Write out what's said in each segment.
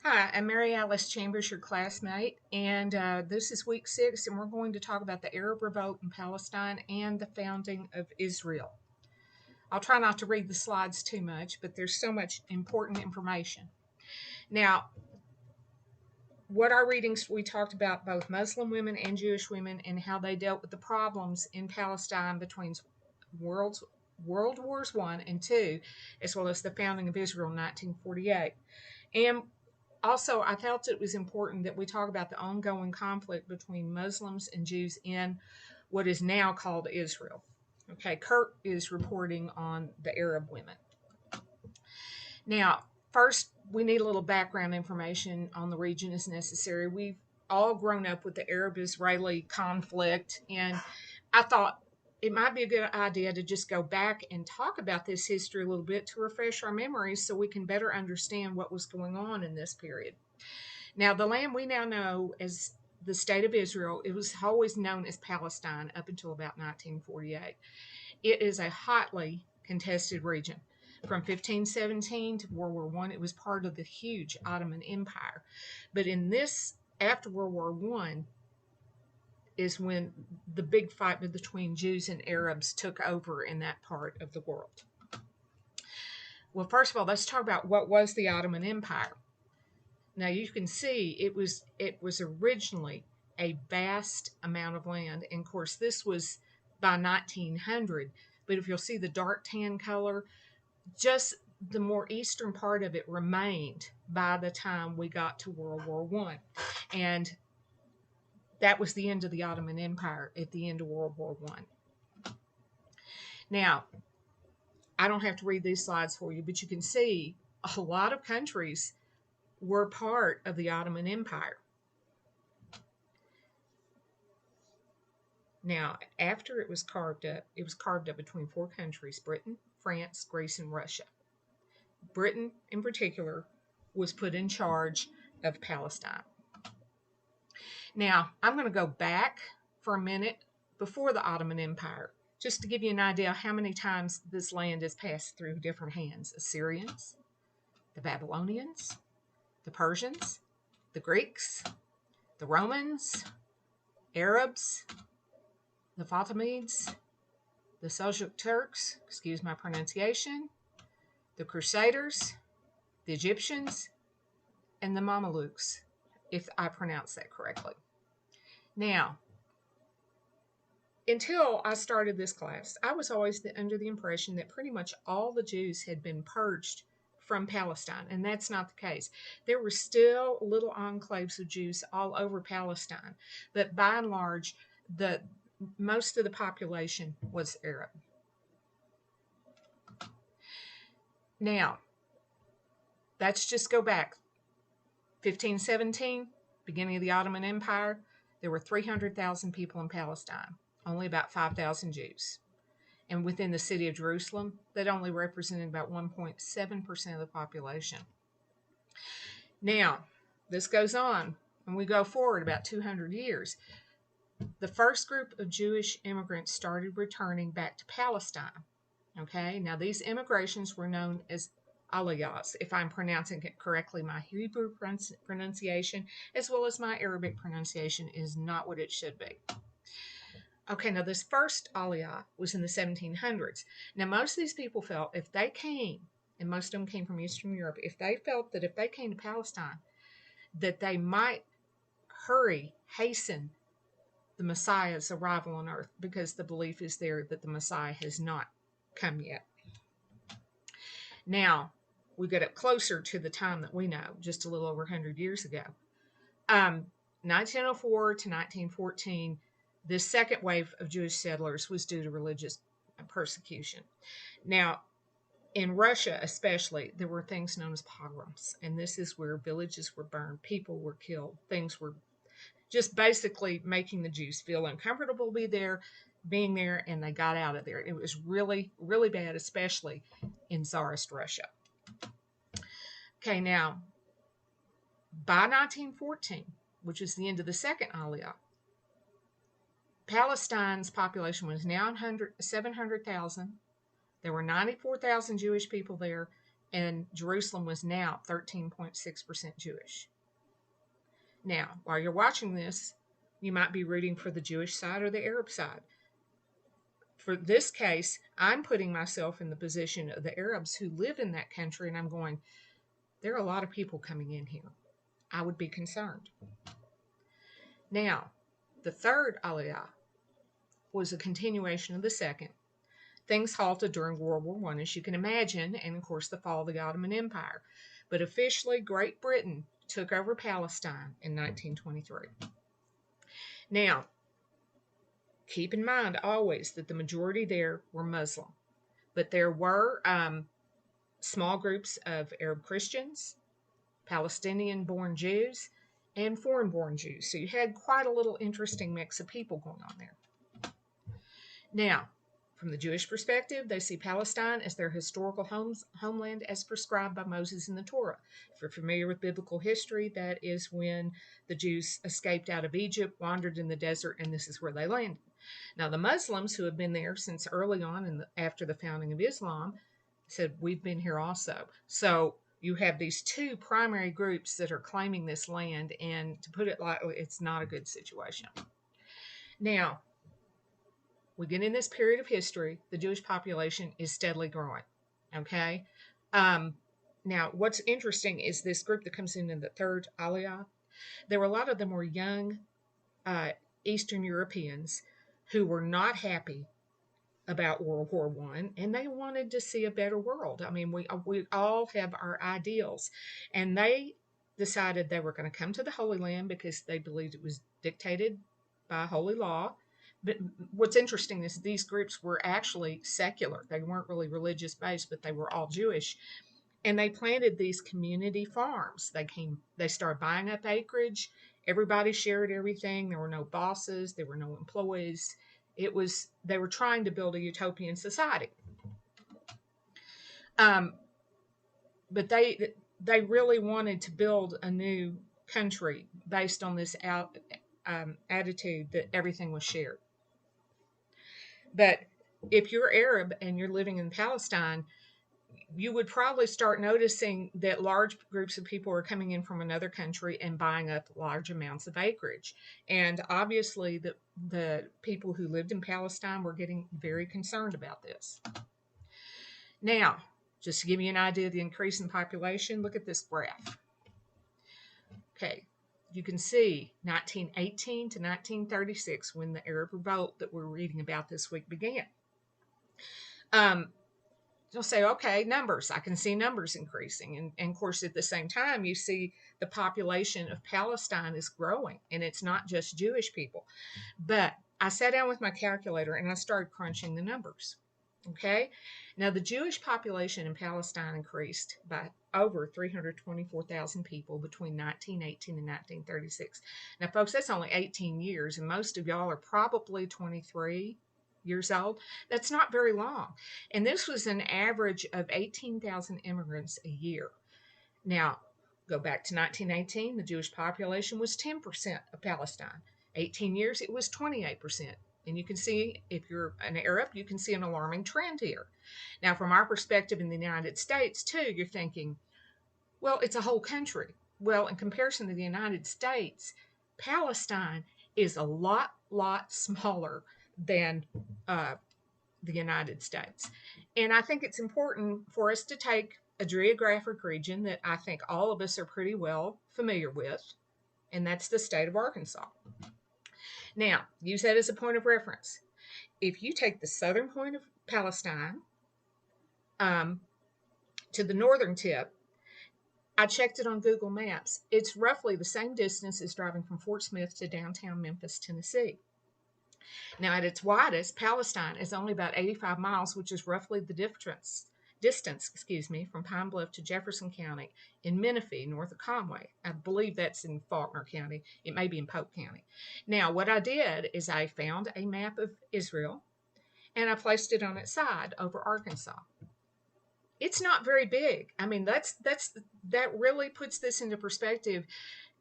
Hi, I'm Mary Alice Chambers, your classmate, and this is week 6, and we're going to talk about the Arab Revolt in Palestine and the founding of Israel. I'll try not to read the slides too much, but there's so much important information. Now, what our readings, we talked about both Muslim women and Jewish women and how they dealt with the problems in Palestine between worlds, World Wars I and II, as well as the founding of Israel in 1948. And also, I felt it was important that we talk about the ongoing conflict between Muslims and Jews in what is now called Israel. Okay, Kurt is reporting on the Arab women. Now, first, we need a little background information on the region as necessary. We've all grown up with the Arab Israeli conflict, and I thought it might be a good idea to just go back and talk about this history a little bit to refresh our memories so we can better understand what was going on in this period. Now, the land we now know as the state of Israel, it was always known as Palestine up until about 1948. It is a hotly contested region. From 1517 to World War I, it was part of the huge Ottoman Empire. But in this, after World War I, is when the big fight between Jews and Arabs took over in that part of the world. Well, first of all, let's talk about what was the Ottoman Empire. Now you can see it was originally a vast amount of land, and of course this was by 1900. But if you'll see the dark tan color, just the more eastern part of it remained by the time we got to World War One, and that was the end of the Ottoman Empire at the end of World War One. Now I don't have to read these slides for you, but you can see a lot of countries were part of the Ottoman Empire. Now, after it was carved up between four countries: Britain, France, Greece, and Russia. Britain, in particular, was put in charge of Palestine. Now, I'm going to go back for a minute before the Ottoman Empire, just to give you an idea how many times this land has passed through different hands: Assyrians, the Babylonians, the Persians, the Greeks, the Romans, Arabs, the Fatimids, the Seljuk Turks, excuse my pronunciation, the Crusaders, the Egyptians, and the Mamelukes, if I pronounce that correctly. Now, until I started this class, I was always under the impression that pretty much all the Jews had been purged from Palestine, and that's not the case. There were still little enclaves of Jews all over Palestine, but by and large, the most of the population was Arab. Now, let's just go back. 1517, beginning of the Ottoman Empire, there were 300,000 people in Palestine, only about 5,000 Jews. And within the city of Jerusalem, that only represented about 1.7% of the population. Now, this goes on, and we go forward about 200 years. The first group of Jewish immigrants started returning back to Palestine. Okay, now these immigrations were known as aliyahs, if I'm pronouncing it correctly. My Hebrew pronunciation, as well as my Arabic pronunciation, is not what it should be. Okay, now this first aliyah was in the 1700s. Now, most of these people felt if they came, and most of them came from Eastern Europe, if they felt that if they came to Palestine, that they might hasten the Messiah's arrival on earth, because the belief is there that the Messiah has not come yet. Now, we get up closer to the time that we know, just a little over 100 years ago. 1904 to 1914, this second wave of Jewish settlers was due to religious persecution. Now, in Russia especially, there were things known as pogroms, and this is where villages were burned, people were killed, things were just basically making the Jews feel uncomfortable being there, and they got out of there. It was really, really bad, especially in Tsarist Russia. Okay, now, by 1914, which is the end of the second Aliyah, Palestine's population was now 700,000. There were 94,000 Jewish people there, and Jerusalem was now 13.6% Jewish. Now, while you're watching this, you might be rooting for the Jewish side or the Arab side. For this case, I'm putting myself in the position of the Arabs who live in that country, and I'm going, there are a lot of people coming in here. I would be concerned. Now, the third Aliyah was a continuation of the second. Things halted during World War I, as you can imagine, and of course the fall of the Ottoman Empire. But officially, Great Britain took over Palestine in 1923. Now, keep in mind always that the majority there were Muslim, but there were small groups of Arab Christians, Palestinian-born Jews, and foreign-born Jews. So you had quite a little interesting mix of people going on there. Now, from the Jewish perspective, they see Palestine as their historical homeland as prescribed by Moses in the Torah. If you're familiar with biblical history, that is when the Jews escaped out of Egypt, wandered in the desert, and this is where they landed. Now, the Muslims who have been there since early on after the founding of Islam said, we've been here also. So you have these two primary groups that are claiming this land, and to put it lightly, it's not a good situation. Now, we get in this period of history, the Jewish population is steadily growing. Okay. Now, what's interesting is this group that comes in the third Aliyah. There were a lot of them were young Eastern Europeans who were not happy about World War I, and they wanted to see a better world. I mean, we all have our ideals, and they decided they were going to come to the Holy Land because they believed it was dictated by holy law. But what's interesting is these groups were actually secular. They weren't really religious based, but they were all Jewish. And they planted these community farms. They started buying up acreage. Everybody shared everything. There were no bosses, there were no employees. They were trying to build a utopian society. But they really wanted to build a new country based on this attitude that everything was shared. But if you're Arab and you're living in Palestine, you would probably start noticing that large groups of people are coming in from another country and buying up large amounts of acreage. And obviously, the people who lived in Palestine were getting very concerned about this. Now, just to give you an idea of the increase in population, look at this graph. Okay, you can see 1918 to 1936 when the Arab Revolt that we're reading about this week began. You'll say, okay, numbers. I can see numbers increasing. And of course, at the same time, you see the population of Palestine is growing, and it's not just Jewish people. But I sat down with my calculator and I started crunching the numbers. Okay, now the Jewish population in Palestine increased by over 324,000 people between 1918 and 1936. Now, folks, that's only 18 years, and most of y'all are probably 23 years old. That's not very long. And this was an average of 18,000 immigrants a year. Now, go back to 1918, the Jewish population was 10% of Palestine. 18 years, it was 28%. And you can see, if you're an Arab, you can see an alarming trend here. Now, from our perspective in the United States, too, you're thinking, well, it's a whole country. Well, in comparison to the United States, Palestine is a lot smaller than the United States. And I think it's important for us to take a geographic region that I think all of us are pretty well familiar with, and that's the state of Arkansas. Now, use that as a point of reference. If you take the southern point of Palestine to the northern tip, I checked it on Google Maps. It's roughly the same distance as driving from Fort Smith to downtown Memphis, Tennessee. Now, at its widest, Palestine is only about 85 miles, which is roughly the distance from Pine Bluff to Jefferson County in Menifee, north of Conway. I believe that's in Faulkner County. It may be in Polk County. Now, what I did is I found a map of Israel, and I placed it on its side over Arkansas. It's not very big. I mean, that really puts this into perspective.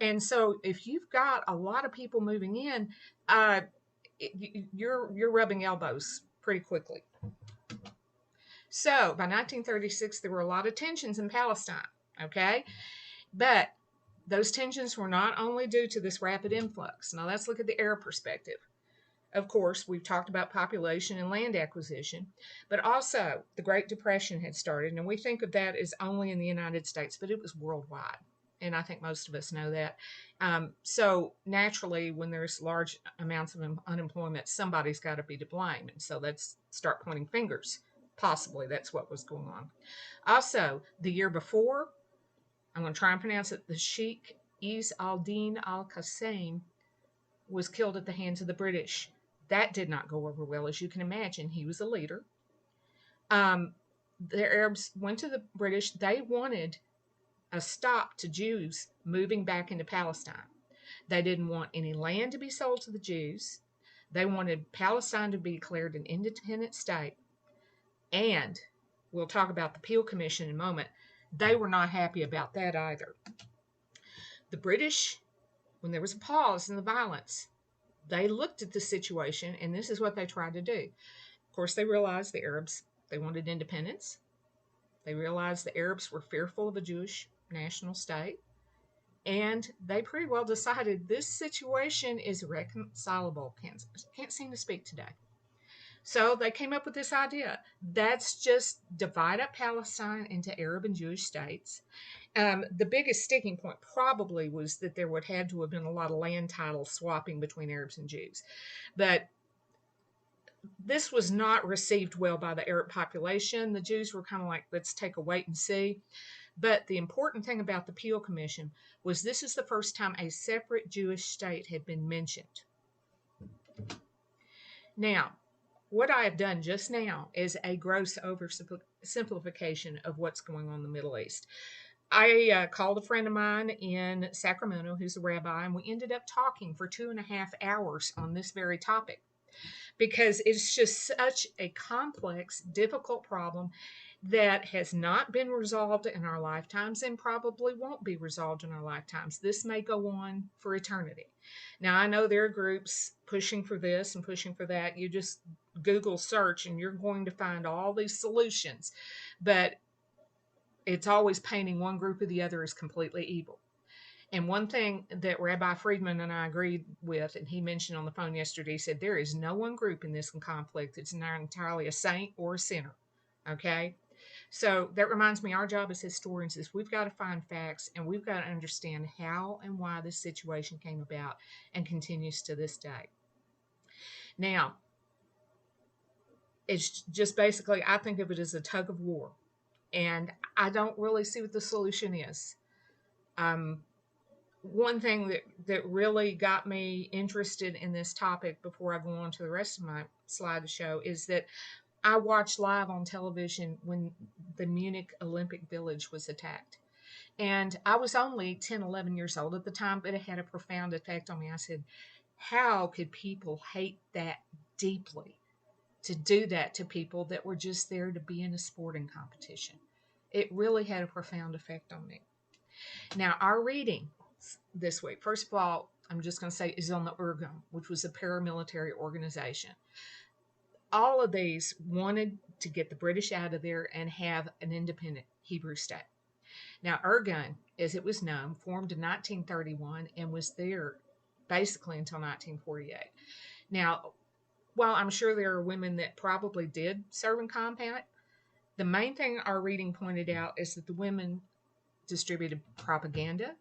And so, if you've got a lot of people moving in, you're rubbing elbows pretty quickly. So by 1936, there were a lot of tensions in Palestine. Okay. But those tensions were not only due to this rapid influx. Now let's look at the Arab perspective. Of course, we've talked about population and land acquisition, but also the Great Depression had started, and we think of that as only in the United States, but it was worldwide. And I think most of us know that. So naturally, when there's large amounts of unemployment, somebody's got to be to blame. And so let's start pointing fingers. Possibly that's what was going on. Also, the year before, I'm going to try and pronounce it, the Sheikh Is al Din al Qasim was killed at the hands of the British. That did not go over well, as you can imagine. He was a leader. Um, the Arabs went to the British. They wanted a stop to Jews moving back into Palestine. They didn't want any land to be sold to the Jews. They wanted Palestine to be declared an independent state. And we'll talk about the Peel Commission in a moment. They were not happy about that either. The British, when there was a pause in the violence, they looked at the situation, and this is what they tried to do. Of course, they realized the Arabs, they wanted independence. They realized the Arabs were fearful of a Jewish national state. And they pretty well decided this situation is irreconcilable. Can't seem to speak today. So they came up with this idea. That's just divide up Palestine into Arab and Jewish states. The biggest sticking point probably was that there would have to have been a lot of land title swapping between Arabs and Jews. But this was not received well by the Arab population. The Jews were kind of like, let's take a wait and see. But the important thing about the Peel Commission was this is the first time a separate Jewish state had been mentioned. Now, what I have done just now is a gross oversimplification of what's going on in the Middle East. I called a friend of mine in Sacramento who's a rabbi, and we ended up talking for 2.5 hours on this very topic because it's just such a complex, difficult problem that has not been resolved in our lifetimes and probably won't be resolved in our lifetimes. This may go on for eternity. Now, I know there are groups pushing for this and pushing for that. You just Google search and you're going to find all these solutions, but it's always painting one group or the other as completely evil. And one thing that Rabbi Friedman and I agreed with, and he mentioned on the phone yesterday, he said there is no one group in this conflict that's not entirely a saint or a sinner. Okay? So that reminds me, our job as historians is we've got to find facts and we've got to understand how and why this situation came about and continues to this day. Now, it's just basically, I think of it as a tug of war, and I don't really see what the solution is. Um, One thing that really got me interested in this topic before I go on to the rest of my slideshow is that I watched live on television when the Munich Olympic Village was attacked. And I was only 10, 11 years old at the time, but it had a profound effect on me. I said, how could people hate that deeply to do that to people that were just there to be in a sporting competition? It really had a profound effect on me. Now, our reading this week, first of all, I'm just going to say, is on the Irgun, which was a paramilitary organization. All of these wanted to get the British out of there and have an independent Hebrew state. Now, Irgun, as it was known, formed in 1931 and was there basically until 1948. Now, while I'm sure there are women that probably did serve in combat, the main thing our reading pointed out is that the women distributed propaganda,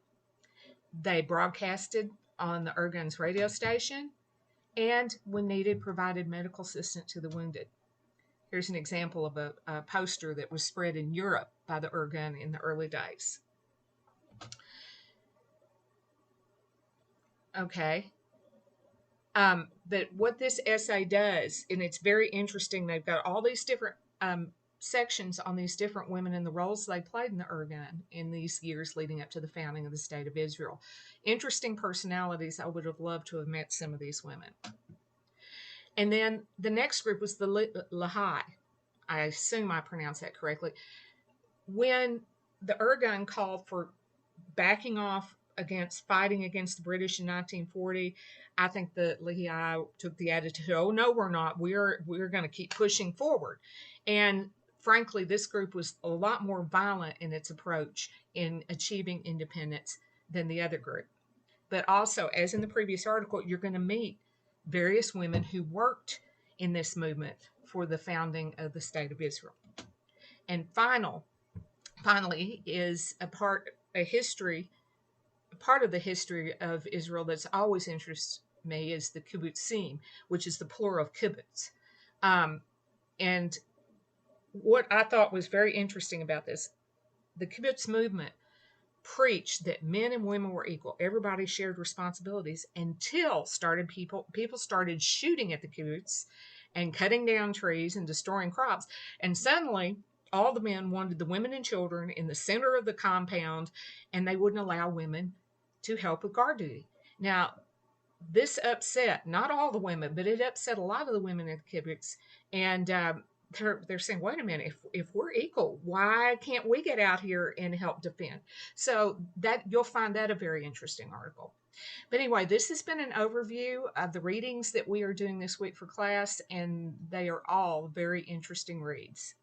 they broadcasted on the Irgun's radio station, and when needed, provided medical assistance to the wounded. Here's an example of a poster that was spread in Europe by the Irgun in the early days. Okay. But what this essay does, and it's very interesting, they've got all these different sections on these different women and the roles they played in the Irgun in these years leading up to the founding of the State of Israel. Interesting personalities. I would have loved to have met some of these women. And then the next group was the Lahai. I assume I pronounced that correctly. When the Irgun called for backing off against fighting against the British in 1940, I think the Lehigh took the attitude, "Oh no, we're not. We're going to keep pushing forward." And frankly, this group was a lot more violent in its approach in achieving independence than the other group. But also, as in the previous article, you're going to meet various women who worked in this movement for the founding of the state of Israel. And finally, is a history, a part of the history of Israel that's always interests me is the kibbutzim, which is the plural of kibbutz. And what I thought was very interesting about this, the kibbutz movement preached that men and women were equal. Everybody shared responsibilities until people started shooting at the kibbutz and cutting down trees and destroying crops. And suddenly all the men wanted the women and children in the center of the compound, and they wouldn't allow women to help with guard duty. Now, this upset not all the women, but it upset a lot of the women at the kibbutz. And they're saying, wait a minute, if we're equal, why can't we get out here and help defend? So that you'll find that a very interesting article. But anyway, this has been an overview of the readings that we are doing this week for class, and they are all very interesting reads.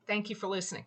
Thank you for listening.